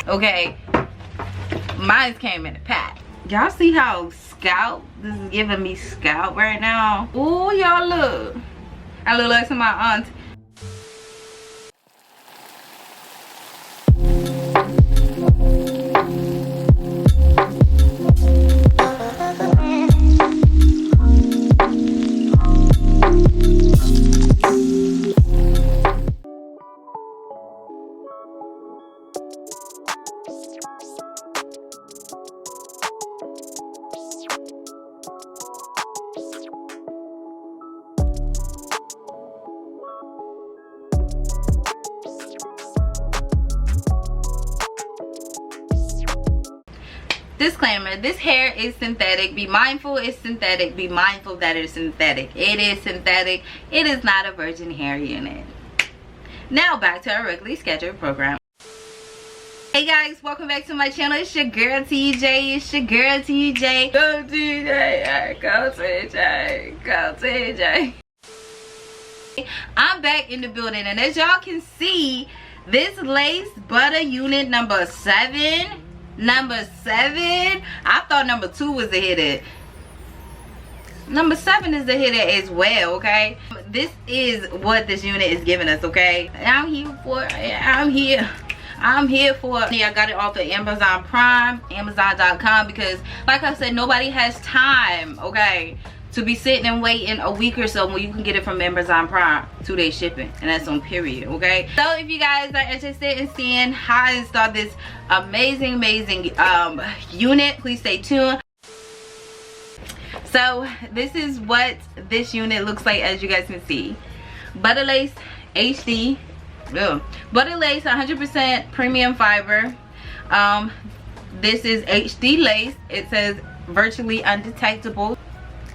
Okay, mine came in a pack. Y'all see how scalp? This is giving me scalp right now. Oh, y'all look. I look like some of my aunts. Disclaimer, this hair is synthetic. Be mindful it's synthetic. Be mindful that it's synthetic. It is synthetic. It is not a virgin hair unit. Now back to our regularly scheduled program. Hey guys, welcome back to my channel. It's your girl TJ. It's your girl TJ. Go TJ. Go TJ. Go TJ. I'm back in the building, and as y'all can see, this lace butter unit number 7. Number 7. I thought number 2 was a hitter. Number 7 is a hitter as well, okay? This is what this unit is giving us, okay? I'm here for it. I'm here for it. I got it off of Amazon Prime, Amazon.com, because like I said, nobody has time, okay, to be sitting and waiting a week or so when you can get it from Amazon Prime, 2-day shipping, and that's on period, okay? So if you guys are interested in seeing how I install this amazing unit, please stay tuned. So this is what this unit looks like, as you guys can see. Butter lace HD. Butter lace 100% premium fiber. This is HD lace. It says virtually undetectable.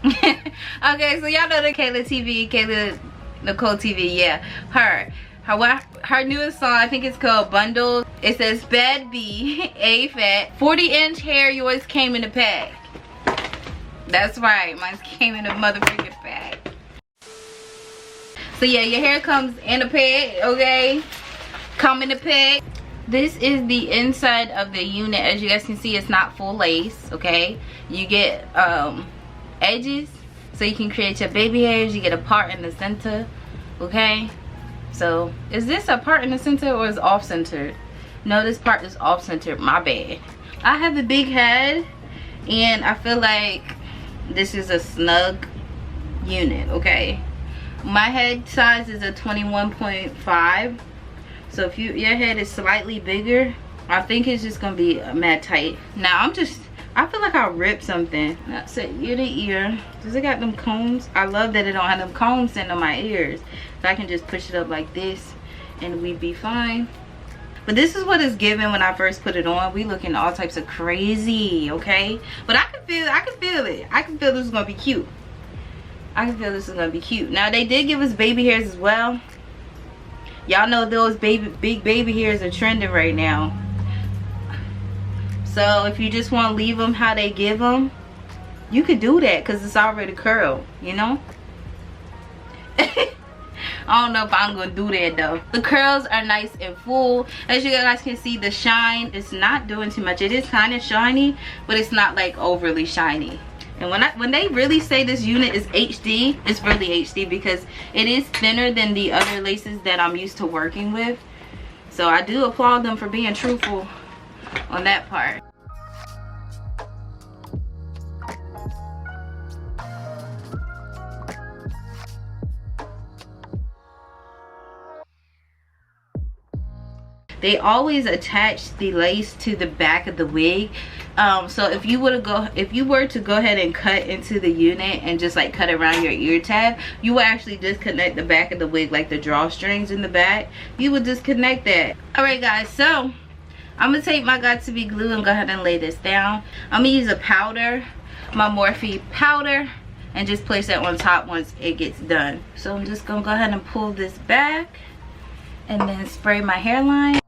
Okay, so y'all know the Kayla Nicole TV, yeah, her newest song, I think it's called Bundle. It says Bad B, A Fat, 40-inch hair, yours came in a pack. That's right, mine came in a motherfucking pack. So yeah, your hair comes in a pack, okay? Come in a pack. This is the inside of the unit. As you guys can see, it's not full lace, okay? You get edges so you can create your baby hairs. You get a part in the center, okay? So is this a part in the center or is off centered? No, this part is off centered, my bad. I have a big head and I feel like this is a snug unit, okay? My head size is a 21.5, so if your head is slightly bigger, I think it's just gonna be mad tight. Now I feel like I'll rip something. That's it, ear to ear. Does it got them combs? I love that it don't have them combs sitting on my ears. So I can just push it up like this and we'd be fine. But this is what it's given when I first put it on. We looking all types of crazy, okay? But I can feel it. I can feel this is gonna be cute. I can feel this is gonna be cute. Now they did give us baby hairs as well. Y'all know those big baby hairs are trending right now. So if you just want to leave them how they give them, you could do that because it's already curled, you know? I don't know if I'm going to do that though. The curls are nice and full. As you guys can see, the shine is not doing too much. It is kind of shiny, but it's not like overly shiny. And when they really say this unit is HD, it's really HD because it is thinner than the other laces that I'm used to working with. So I do applaud them for being truthful on that part. They always attach the lace to the back of the wig. So if you were to go ahead and cut into the unit and just like cut around your ear tab, you would actually disconnect the back of the wig, like the drawstrings in the back. You would disconnect that. Alright guys, so I'm gonna take my Got2b glue and go ahead and lay this down. I'm gonna use a powder, my Morphe powder, and just place that on top once it gets done. So I'm just gonna go ahead and pull this back and then spray my hairline.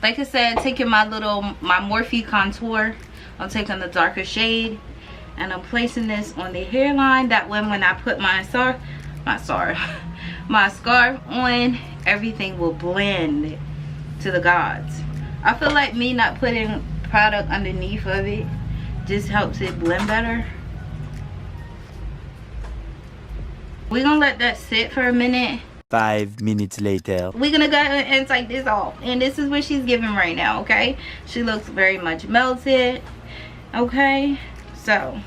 Like I said, taking my Morphe contour, I'm taking the darker shade and I'm placing this on the hairline. That way when I put my scarf on, everything will blend to the gods. I feel like me not putting product underneath of it just helps it blend better. We're gonna let that sit for a minute. 5 minutes later. We're gonna go ahead and take this off, and this is what she's giving right now. Okay, she looks very much melted. Okay, so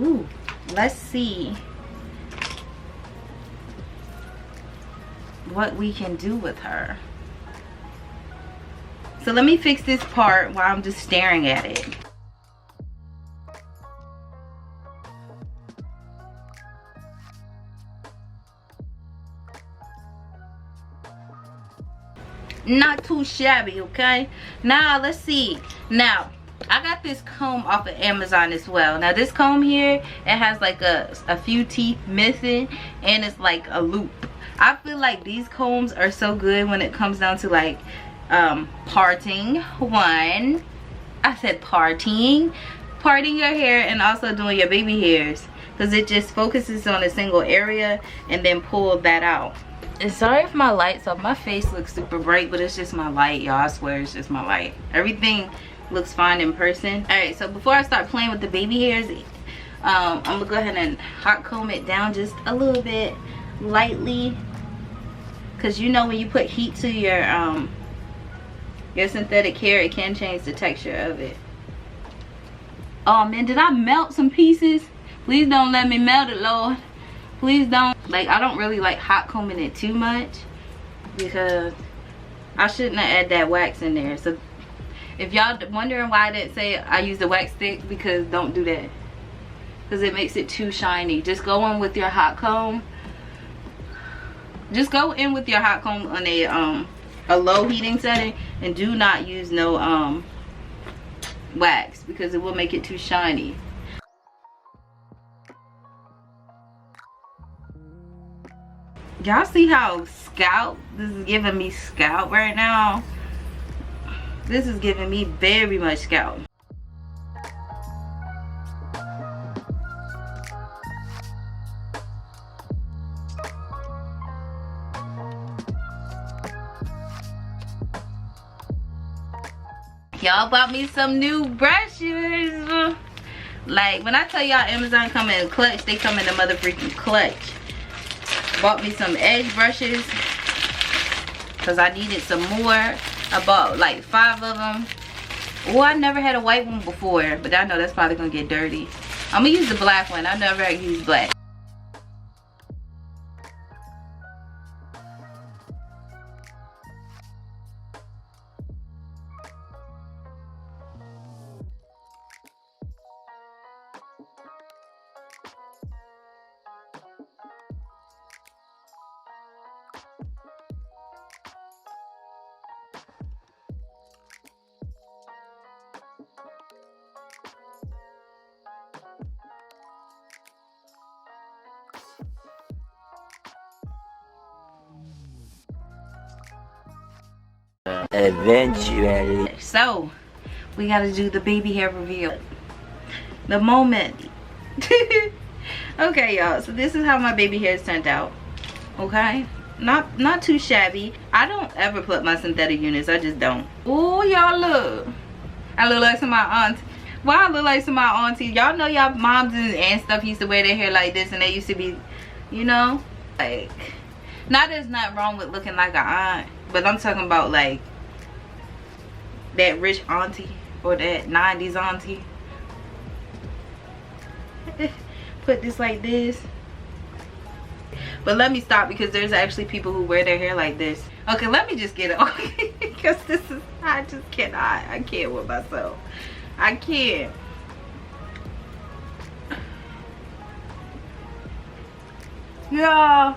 ooh, let's see what we can do with her. So let me fix this part while I'm just staring at it. Not too shabby. Okay, now let's see. Now I got this comb off of Amazon as well. Now this comb here, it has like a few teeth missing and it's like a loop. I feel like these combs are so good when it comes down to like parting your hair and also doing your baby hairs, because it just focuses on a single area and then pull that out. And sorry if my light's off. My face looks super bright, but it's just my light, y'all. I swear it's just my light. Everything looks fine in person. All right, so before I start playing with the baby hairs, I'm gonna go ahead and hot comb it down just a little bit lightly, because you know when you put heat to your synthetic hair, it can change the texture of it. Oh man, did I melt some pieces? Please don't let me melt it, Lord. Please don't. Like, I don't really like hot combing it too much because I shouldn't have added that wax in there. So if y'all wondering why I didn't say I use the wax stick, because don't do that, because it makes it too shiny. Just go in with your hot comb. Just go in with your hot comb on a low heating setting, and do not use no wax, because it will make it too shiny. Y'all see how scalp, this is giving me scalp right now. This is giving me very much scalp. Y'all bought me some new brushes. Like, when I tell y'all Amazon come in clutch, they come in the mother freaking clutch. Bought me some edge brushes because I needed some more. I bought like 5 of them. Oh, I never had a white one before, but I know that's probably gonna get dirty. I'm gonna use the black one. I never used black. Eventually. So we gotta do the baby hair reveal. The moment. Okay, y'all, so this is how my baby hair turned out. Okay, not too shabby. I don't ever put my synthetic units, I just don't. Oh, y'all, look, I look like some of my aunts. Why I look like some of my aunties? Y'all know y'all moms and stuff used to wear their hair like this, and they used to be, you know, like, now there's nothing wrong with looking like an aunt, but I'm talking about like that rich auntie or that 90s auntie. Put this like this. But let me stop, because there's actually people who wear their hair like this. Okay, let me just get it off, because this is, I just cannot. I can't with myself. I can't. Yeah.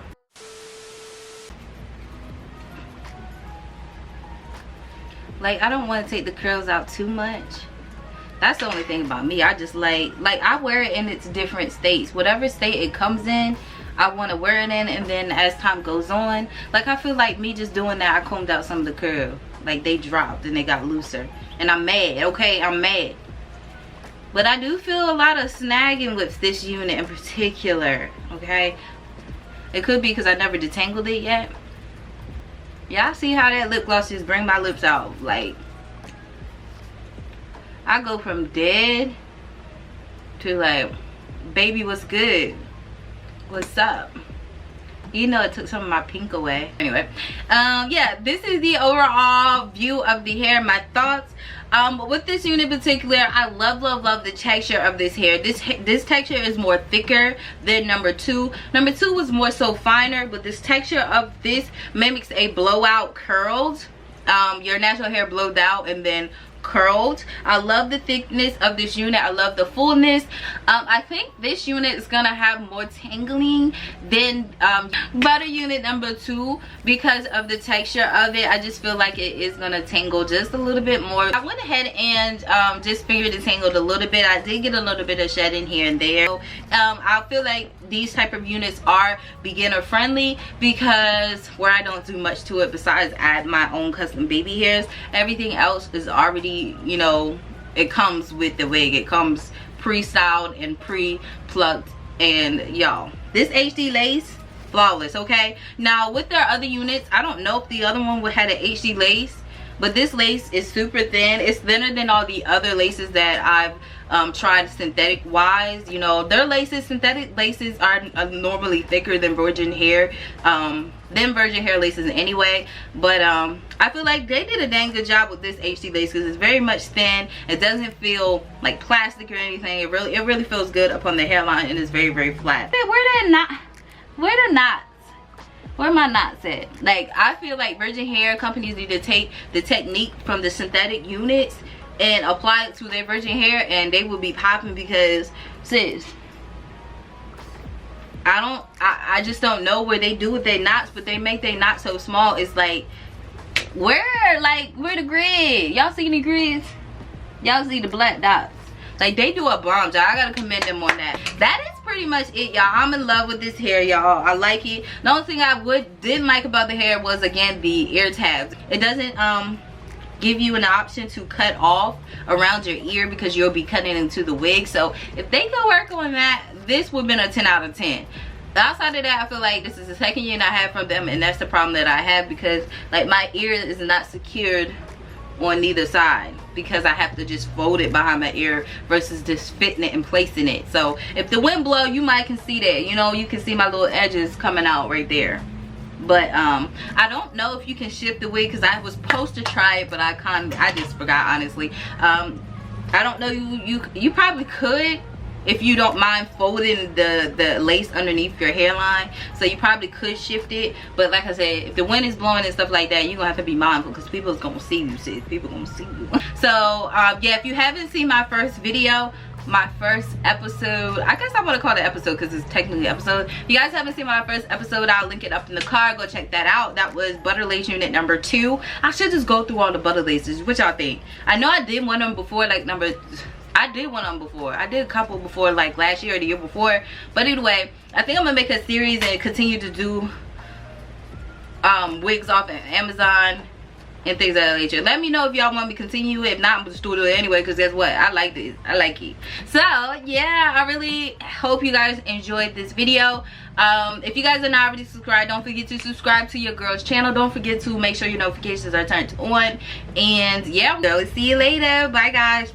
Like, I don't want to take the curls out too much. That's the only thing about me. I just like I wear it in its different states. Whatever state it comes in, I want to wear it in. And then as time goes on, like, I feel like me just doing that, I combed out some of the curl. Like they dropped and they got looser. And I'm mad, okay? I'm mad. But I do feel a lot of snagging with this unit in particular, okay? It could be because I never detangled it yet. Y'all see how that lip gloss just bring my lips out? Like, I go from dead to like, baby, what's good? What's up? You know, it took some of my pink away. Anyway, yeah, this is the overall view of the hair, my thoughts. With this unit in particular, I love the texture of this hair. This texture is more thicker than number 2. Number 2 was more so finer, but this texture of this mimics a blowout curled. Your natural hair blowed out and then curled. I love the thickness of this unit. I love the fullness. I think this unit is gonna have more tangling than butter unit number 2 because of the texture of it. I just feel like it is gonna tangle just a little bit more. I went ahead and just finger detangled a little bit. I did get a little bit of shedding here and there. So, I feel like these type of units are beginner friendly because where I don't do much to it besides add my own custom baby hairs, everything else is already, you know, it comes with the wig. It comes pre-styled and pre-plucked. And y'all, this HD lace, flawless, okay? Now with their other units, I don't know if the other one would have an HD lace, but this lace is super thin. It's thinner than all the other laces that I've tried synthetic wise. You know, their laces, synthetic laces are normally thicker than virgin hair laces anyway. But I feel like they did a dang good job with this HD lace because it's very much thin. It doesn't feel like plastic or anything. It really feels good up on the hairline, and it's very flat. Where the knots? Where are my knots at? Like, I feel like virgin hair companies need to take the technique from the synthetic units and apply it to their virgin hair, and they will be popping because, sis, I just don't know where they do with their knots, but they make their knots so small. It's like, where the grid? Y'all see any grids? Y'all see the black dots? Like, they do a bomb job. I gotta commend them on that. That is pretty much it, y'all. I'm in love with this hair, y'all. I like it. The only thing I didn't like about the hair was, again, the ear tabs. It doesn't give you an option to cut off around your ear because you'll be cutting into the wig. So if they could work on that, this would have been a 10 out of 10. Outside of that, I feel like this is the second unit I have from them, and that's the problem that I have because, like, my ear is not secured on neither side because I have to just fold it behind my ear versus just fitting it and placing it. So if the wind blow, you might can see that, you know, you can see my little edges coming out right there. But I don't know if you can shift the wig because I was supposed to try it, but I just forgot, honestly. I don't know, you probably could if you don't mind folding the lace underneath your hairline. So you probably could shift it, but like I said, if the wind is blowing and stuff like that, you're gonna have to be mindful because people's gonna see you, sis. People gonna see you. So yeah, if you haven't seen my first video, my first episode, I guess I want to call it an episode because it's technically an episode. If you guys haven't seen my first episode, I'll link it up in the card. Go check that out. That was butter lace unit number 2. I should just go through all the butter laces. What y'all think? I know I did one of them before, like I did one of them before. I did a couple before, like last year or the year before. But anyway, I think I'm gonna make a series and continue to do wigs off of Amazon and things of that nature. Let me know if y'all want me to continue. If not, I'm gonna still do it anyway because guess what? I like this. I like it. So yeah, I really hope you guys enjoyed this video. If you guys are not already subscribed, don't forget to subscribe to your girl's channel. Don't forget to make sure your notifications are turned on. And yeah, so see you later. Bye guys.